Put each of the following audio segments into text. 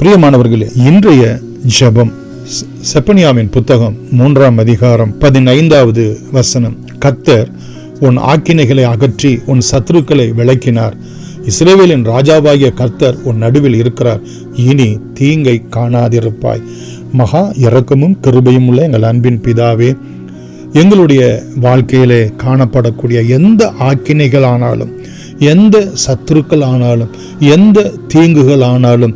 பிரியமானவர்களே, இன்றைய ஜெபம் செப்பனியாவின் புத்தகம் 3ஆம் அதிகாரம் 15வது வசனம். கர்த்தர் உன் ஆக்கினைகளை அகற்றி உன் சத்துருக்களை விலக்கினார். இஸ்ரவேலின் ராஜாவாகிய கர்த்தர் உன் நடுவில் இருக்கிறார். இனி தீங்கை காணாதிருப்பாய். மகா இரக்கமும் கிருபையும் உள்ள எங்கள் அன்பின் பிதாவே, எங்களுடைய வாழ்க்கையிலே காணப்படக்கூடிய எந்த ஆக்கினைகள் ஆனாலும், எந்த சத்துருக்கள் ஆனாலும், எந்த தீங்குகள் ஆனாலும்,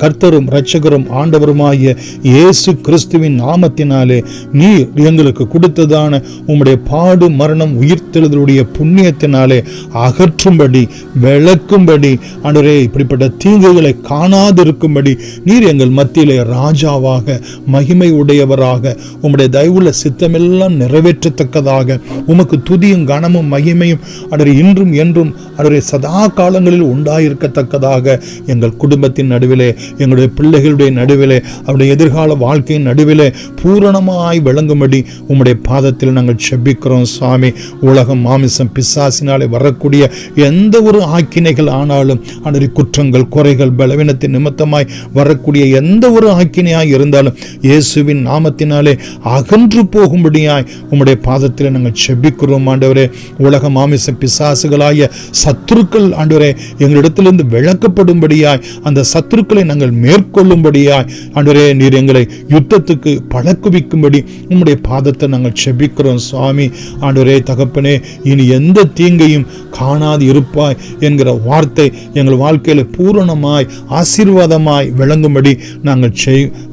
கர்த்தரும் இரட்சகரும் ஆண்டவருமாகிய இயேசு கிறிஸ்துவின் நாமத்தினாலே நீர் எங்களுக்கு கொடுத்ததான உம்முடைய பாடு மரணம் உயிர்த்தெழுதலுடைய புண்ணியத்தினாலே அகற்றும்படி, விளக்கும்படி, ஆண்டவரே, இப்படிப்பட்ட தீங்குகளை காணாதிருக்கும்படி நீர் எங்கள் மத்தியிலே ராஜாவாக, மகிமை உடையவராக, உம்முடைய தயவுள்ள சித்தமெல்லாம் நிறைவேற்றத்தக்கதாக உமக்கு துதியும் கனமும் மகிமையும் ஆண்டவரே இன்றும் என்றும் ஆண்டவரே சதா காலங்களில் உண்டாயிருக்கத்தக்கதாக எங்கள் குடும்பத்தின் நடுவிலே, எங்களுடைய பிள்ளைகளுடைய நடுவிலே, அவருடைய எதிர்கால வாழ்க்கையின் நடுவிலே பூரணமாய் விளங்கும்படி உம்முடைய பாதத்தில் நாங்கள் செபிக்கிறோம் சுவாமி. உலகம், மாமிசம், பிசாசினாலே வரக்கூடிய எந்த ஒரு ஆக்கினைகள் ஆனாலும், ஆண்டவரே, குற்றங்கள், குறைகள், பலவீனத்தின் நிமித்தமாய் வரக்கூடிய எந்த ஒரு ஆக்கினையாய் இருந்தாலும் இயேசுவின் நாமத்தினாலே அகன்று போகும்படியாய் உம்முடைய பாதத்தில் நாங்கள் செபிக்கிறோம் ஆண்டவரே. உலக, மாமிச, பிசாசுகளாய சத்துருக்கள் ஆண்டவரே எங்களிடத்திலிருந்து விளக்கப்படும்படியாய், அந்த சத்துருக்களை நாங்கள் மேற்கொள்ளும்படியாய் ஆண்டவரே நீர் எங்களை யுத்தத்துக்கு பழக்குவிக்கும்படி உம்முடைய பாதத்தை நாங்கள் செபிக்கிறோம் சுவாமி. ஆண்டவரே தகப்பனே, இனி எந்த தீங்கையும் காணாது இருப்பாய் என்கிற வார்த்தை எங்கள் வாழ்க்கையில பூரணமாய் ஆசீர்வாதமாய் விளங்கும்படி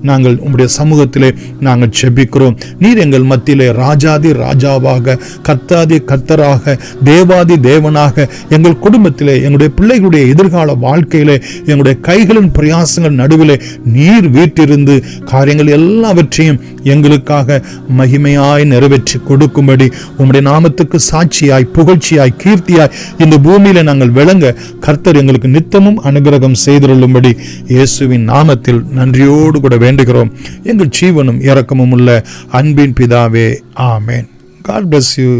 நாங்கள் உம்முடைய சமூகத்திலே நாங்கள் செபிக்கிறோம். நீர் எங்கள் மத்தியிலே ராஜாதி ராஜாவாக, கர்த்தாதி கர்த்தராக, தேவாதி தேவனாக எங்கள் குடும்பத்திலே, எங்களுடைய பிள்ளைகளுடைய எதிர்கால வாழ்க்கையிலே, எங்களுடைய கைகளின் பிரயாசங்கள் நடுவிலே நீர் வீட்டிருந்து காரியங்கள் எல்லாவற்றையும் எங்களுக்காக மகிமையாய் நிறைவேற்றி கொடுக்கும்படி உம்முடைய நாமத்துக்கு சாட்சியாய், புகழ்ச்சியாய், கீர்த்தியாய் இந்த பூமியில நாங்கள் விளங்க கர்த்தர் எங்களுக்கு நித்தமும் அனுகிரகம் செய்திருளும்படி இயேசுவின் நாமத்தில் நன்றியோடு கூட வேண்டுகிறோம். எங்கள் ஜீவனும் இரக்கமும் உள்ள அன்பின் பிதாவே, ஆமேன். God bless you.